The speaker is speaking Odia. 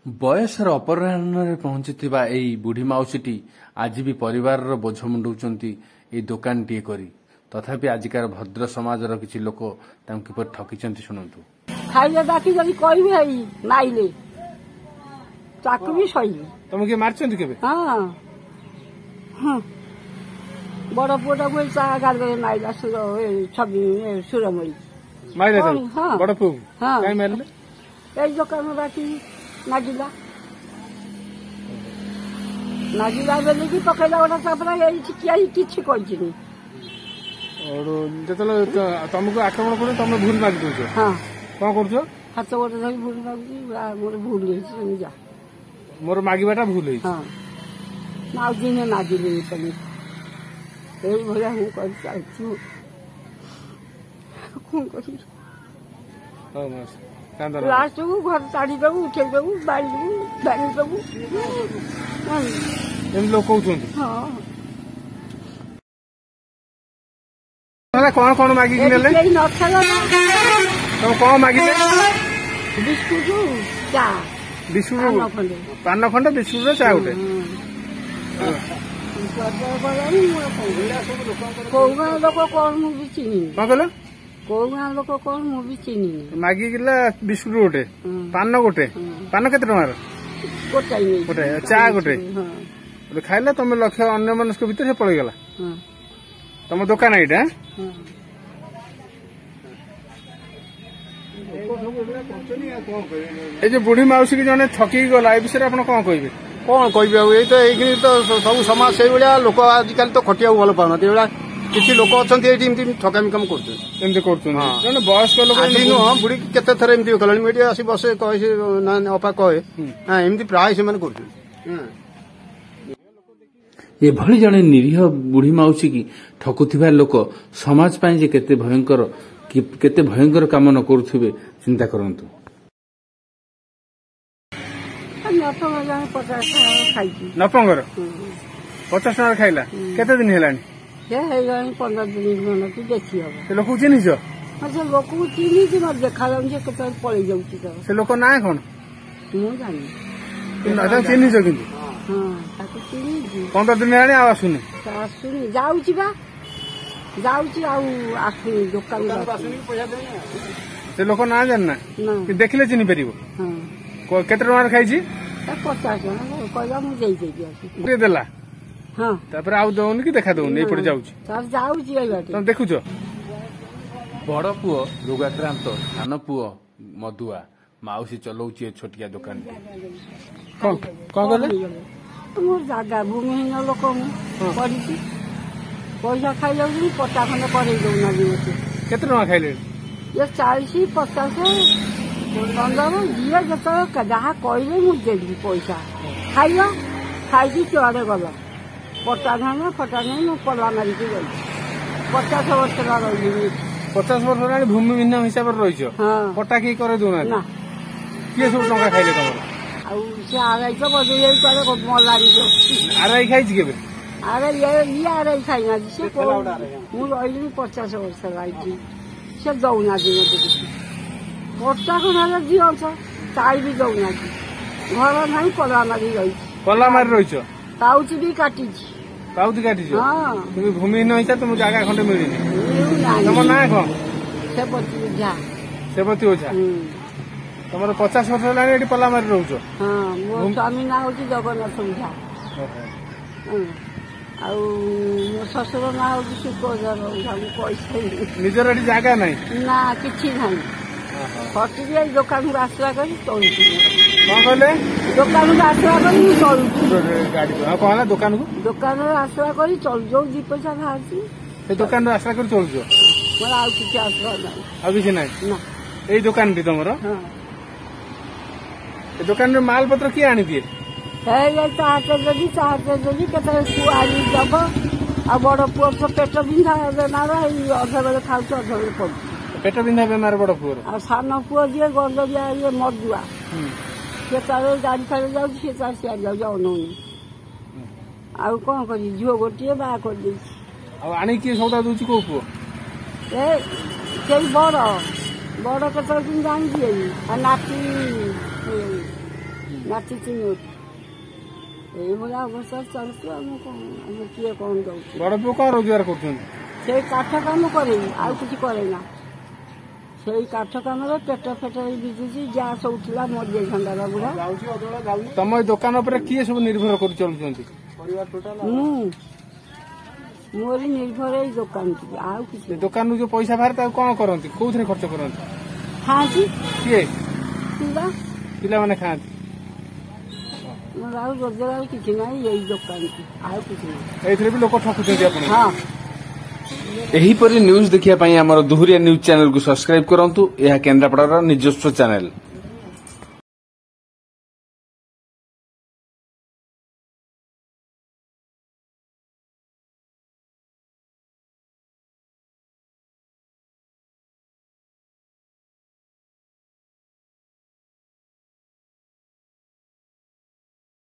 ବୟସର ଅପରାହ୍ନରେ ପହଞ୍ଚିଥିବା ଏହି ବୁଢ଼ୀ ମାଉସୀଟି ଆଜି ବି ପରିବାରର ବୋଝ ମୁଣ୍ଡଉଛନ୍ତି ଏହି ଦୋକାନଟିଏ କରି। ତଥାପି ଆଜିକାର ଭଦ୍ର ସମାଜର କିଛି ଲୋକ ତାଙ୍କୁ କିପରି ଠକିଛନ୍ତି ଶୁଣନ୍ତୁ। ଖାଇଲେ ଡାକି ଯଦି କହିବି ହେଇ ମାଇଲେ ତାକୁ ବି ସହିବି। ତମକୁ କିଏ ମାରିଛନ୍ତି କେବେ? ହଁ ବଡ ପୁଅଟାକୁ ଚା ଗାଡ଼ିରେ ମାଇଲା ସୁରମଳି ମାଇଲେ ବଡ ପୁଅ କାଇଁ ମାରିଲେ? ଏଇ ଦୋକାନ ବାକି ନାଗିଲା ବେଲିକି ପକେଇଲା ଗୋଟେ ତାପରେ ଏଇଠି କିଛି କହିଛିନି। ଯେତେବେଳେ ତମକୁ ଆକ୍ରମଣ କରୁଛ ତମେ ଭୁଲ ମାଗି ଦଉଛ? ହଁ। କଣ କରୁଛ? ହାତ ଗୋଟେ ଧରି ଭୁଲ ମାଗୁଛି ମୋର ଭୁଲ ହେଇଛି ତମେ ଯା। ମୋର ମାଗିବାଟା ଭୁଲ ହେଇଛି। ହଁ ଆଉ ଦିନେ ମାଗିଲିନି ତମେ ଏଇଭଳିଆ ମୁଁ କରି ଚାଲିଛି। କଣ କରିବି ଲାଷ୍ଟକୁ ଘର ଛାଡ଼ିଦେବୁ ଉଠେଇଦେବୁ ବାড়ିଦେବୁ ଭାଙ୍ଗିଦେବୁ ଏମିତି ଲୋକ କହୁଛନ୍ତି। ହଁ କଣ କଣ ମାଗିକି ନେଲେ? ନଥିଲା ତମେ କଣ ମାଗିଲେ? ବିସ୍କୁଟ ଚା ବିସ୍କୁଟ ପାନ ଖଣ୍ଡେ ବିସ୍କୁଟ ଚା ଗୋଟେ। କୋଉ ଗାଁ ଲୋକ କଣ ମୁଁ ବି ଚିହ୍ନିନି। କଣ କହିଲ? କୋଉ ଗାଁ ଲୋକ କଣ ମୁଁ ବି ଚିହ୍ନିନି। ମାଗିକିଲା ବିସ୍କୁଟ ଗୋଟେ ପାନ ଗୋଟେ। ପାନ କେତେ ଟଙ୍କାର? ଗୋଟେ ଚା ଗୋଟେ ଖାଇଲା। ତମେ ଲକ୍ଷ୍ୟ ଅନ୍ୟ ମାନଙ୍କ ଭିତରେ ସେ ପଳେଇଗଲା। ତମ ଦୋକାନ ଏଇଟା? এই যে বুঢ়ী মাউসী কি জনে ঠকিকি গলা এই বিষয়ে আপনার কଣ କହିବେ? କଣ କହିବି ଆଉ ଏଇ ତ ଏଇখিনি ତ ସବୁ ସମାଜ ସେଇଭଳିଆ ଲୋକ ଆଜିକାଲି ତ ଖଟିବାକୁ ଭଲ ପାଉନାହାନ୍ତି। ଏଇଭଳିଆ କିଛି ଲୋକ ଅଛନ୍ତି ଏଇଠି ଏମିତି ଠକାମି କାମ କରୁଛନ୍ତି। ଏମିତି କରୁଛନ୍ତି ଜଣେ ବୟସ୍କ ଲୋକ ଆଜି ନୁହଁ ବୁଢୀ କେତେ ଥର ଏମିତି କଲାଣି। ମୁଁ ଏଠି ଆସି ବସେ କହେ ଅପା କହେ ଏମିତି ପ୍ରାୟ ସେମାନେ କରୁଛନ୍ତି। ଏଭଳି ଜଣେ ନିରୀହ ବୁଢ଼ୀ ମାଉସୀ କି ଠକୁଥିବା ଲୋକ ସମାଜ ପାଇଁ ଯେ କେତେ ଭୟଙ୍କର କାମ ନ କରୁଥିବେ ଚିନ୍ତା କରନ୍ତୁ। ନପଙ୍ଗର 50 ଟଙ୍କାର ଖାଇଲା କେତେ ଦିନ ହେଲାଣି? 15 ଦିନ କି ବେଶୀ ହବ। ସେ ଲୋକକୁ ଚିହ୍ନିଛ? ସେ ଲୋକକୁ ଚିହ୍ନିଛି ମତେ ଦେଖାଯାଉଛି ଯେ କେତେବେଳେ ପଳେଇ ଯାଉଛି। ସେ ଲୋକ ନାଁ କଣ? ମୁଁ ଜାଣିନି। ଚିହ୍ନିଛ କିନ୍ତୁ? ହଁ ତାକୁ ଚିହ୍ନିଛି। 15 ଦିନ ହେଲାଣି ଆଉ ଆସୁନି? ଯାଉଛି ବା ଯାଉଛି ଆଉ ଆସୁନି ଦୋକାନ। ସେ ଲୋକ ନାଁ ଜାଣିନା ଦେଖିଲେ ଚିହ୍ନି ପାରିବ? କେତେ ଟଙ୍କାର ଖାଇଛି? 50 ଟଙ୍କା କହିଲା ମୁଁ ଦେଇଦେବି ଆସି ଦେଲା। ହଁ ତାପରେ ଆଉ ଦଉନି କି ଦେଖା ଦଉନି ଏଇପଟେ ଯାଉଛି ଯାଉଛି ତମେ ଦେଖୁଛ? ବଡ ପୁଅ ରୋଗାକ୍ରାନ୍ତ, ସାନ ପୁଅ ମଦୁଆ, ମାଉସୀ ଚଲଉଛି ଏ ଛୋଟିଆ ଦୋକାନ। କଣ କଲେ? ମୋର ଜାଗା ଭୂମିହୀନ ଲୋକ ମୁଁ କରିଛି। ପଇସା ଖାଇଯାଉଛି ପଟା ଖଣ୍ଡେ କରେଇ ଦଉନାହାନ୍ତି ମତେ। କେତେ ଟଙ୍କା ଖାଇଲେ? 40 50 15 ଯିଏ ଯେତେବେଳେ ଯାହା କହିଲେ ମୁଁ ଦେବି ପଇସା। ଖାଇଲ ଖାଇକି ଚୁଆଡେ ଗଲ ପଟା ଧାନ ଫଟା ଧାନ ମୁଁ ପଲା ମାରିକି ଯାଇଛି। 50 ବର୍ଷ ରହିଲି। 50 ବର୍ଷ ହେଲାଣି ଭୂମିହୀନ ହିସାବରେ ରହିଛ? ପଟା କେହି କରେଇ ଦଉନାହାନ୍ତି? କିଏ ସବୁ ଟଙ୍କା ଖାଇଲେ ତମର? ଆଉ ସେ ଆରାଇ ତ ବଦଳି କୁଆଡେ ମଲାଣି। ଆରାଇ ଖାଇଛି କେବେ? ଆରାଇ ଖାଇନାହାନ୍ତି। ସେ ମୁଁ ରହିଲିଣି 50 ବର୍ଷ ରହିଛି। ସେ ଦଉନାହାନ୍ତି ମତେ କିଛି। ପଟା ଖଣ୍ଡେ ଦିଅନ୍ତ ତାଇ ବି ଦଉନାହାନ୍ତି। ଘର ନାହିଁ ପଲା ମାରି ରହିଛି। ପଲା ମାରି ରହିଛ? ପାଉତି ବି କାଟିଛି। ପାଉତି କାଟିଛ? তুমি ଭୂମିହୀନ ହିସାବରେ ତମକୁ ଜାଗା ଖଣ୍ଡେ ମିଳିନି। ତମ ନାଁ କଣ? ସେବତୀ ଓଝା। ସେବତୀ ଓଝା। ତମର 50 ବର୍ଷ ହେଲାଣି ଏଠି ପଲା ମାରି ରହୁଛ? ହଁ ମୋ ସ୍ୱାମୀ ନାଁ ହଉଛି ଜଗନ୍ନାଥ ଓଝା। ଆଉ ମୋ ଶ୍ୱଶୁର ନାଁ ହଉଛି ସୁଖୋଜା ଓଝା। ମୁଁ ପଇସା ନିଜର ଏଠି ଜାଗା ନାହିଁ? ନା କିଛି ନାହିଁ। ଖଟିକି ଏଇ ଦୋକାନକୁ ଆସିବା କରି ଚଳୁଛି। କଣ କହିଲେ? ଦୋକାନକୁ ଆସିବା କରି ମୁଁ ଚଳୁଛି। ଗାଡି କଣ ହେଲା? ଦୋକାନରେ ଆସିବା କରି ଚଳୁ ଯୋଉ 2 ପଇସା ବାହାରୁଛି ସେ ଦୋକାନରେ ଆସିବା କରି ଚଳୁଛ? ମୋର ଆଉ କିଛି ଆସିବା ନାହିଁ। ଆଉ କିଛି ନାହିଁ? ନା। ଏଇ ଦୋକାନଟି ତମର? ଏ ଦୋକାନରେ ମାଲ ପତ୍ର କିଏ ଆଣିଦିଏ? ଚାହାତେ ଦେବି କେତେବେଳେ ପୁଅ ଆଣି ଦବ। ଆଉ ବଡ ପୁଅ ତ ପେଟ ବିନ୍ଧା ବେମାର ଏଇ ଅଧ ବେଳେ ଖାଉଛି ଅଧ ବେଳେ ପଡୁଛି। ପେଟ ବିନ୍ଧା ବେମାର ବଡ ପୁଅର? ଆଉ ସାନ ପୁଅ ଯିଏ ଗଣ୍ଡିଆ ଇଏ ମଦୁଆ ସେ ତାର ଗାଡି ଫାଡି ଯାଉଛି ସେ ତାର ସିଆଡେ ଯାଉଛି ଅନଉନି। ଆଉ କଣ କରିବି ଝିଅ ଗୋଟିଏ ବାହା କରିଦେଇଛି। ଆଉ ଆଣିକି କିଏ ସଉଦା ଦଉଛି? କୋଉ ପୁଅ? ସେଇ ବଡ କେତେବେଳେ କିନ୍ତୁ ଜାଣିଛି। ଆଉ ନାତି ନାଚିଛି ନୋଟ ଏଇଭଳିଆ ଅବସ୍ଥା ଚାଲୁଛୁ। ଆମେ କିଏ କଣ ଦଉଛୁ? ବଡ ପୁଅ କଣ ରୋଜଗାର କରୁଛନ୍ତି? ସେଇ କାଠ କାମ କରେନି, ଆଉ କିଛି କରେନା। ସେଇ କାଠ କାମରେ ପେଟ ବିଜୁଛି, ଗ୍ୟାସ୍ ଉଠିଲା ମରିଯାଇଥାନ୍ତା ବାବୁରା। ତମ ଏଇ ଦୋକାନ ଉପରେ କିଏ ସବୁ ନିର୍ଭର କରି ଚଳୁଛନ୍ତି? ମୋରି ନିର୍ଭର ଏଇ ଦୋକାନ, ଆଉ କିଛି। ଦୋକାନରୁ ଯୋଉ ପଇସା ବାହାରେ ତାକୁ କଣ କରନ୍ତି? କୋଉଥିରେ ଖର୍ଚ୍ଚ କରନ୍ତି? ଖାଆନ୍ତି। କିଏ? ପିଲାମାନେ ଖାଆନ୍ତି। ମୋର ଆଉ ରୋଜଗାର କିଛି ନାହିଁ, ଏଇ ଦୋକାନ, ଆଉ କିଛି ନାହିଁ। ଏଇଥିରେ ବି ଲୋକ ଠକୁଛନ୍ତି ଆପଣ? ହଁ। ଏହିପରି ନ୍ୟୁଜ୍ ଦେଖିବା ପାଇଁ ଆମର ଦୁହୁରିଆ ନ୍ୟୁଜ୍ ଚ୍ୟାନେଲକୁ ସବସ୍କ୍ରାଇବ କରନ୍ତୁ। ଏହା କେନ୍ଦ୍ରାପଡ଼ାର ନିଜସ୍ୱ ଚ୍ୟାନେଲ।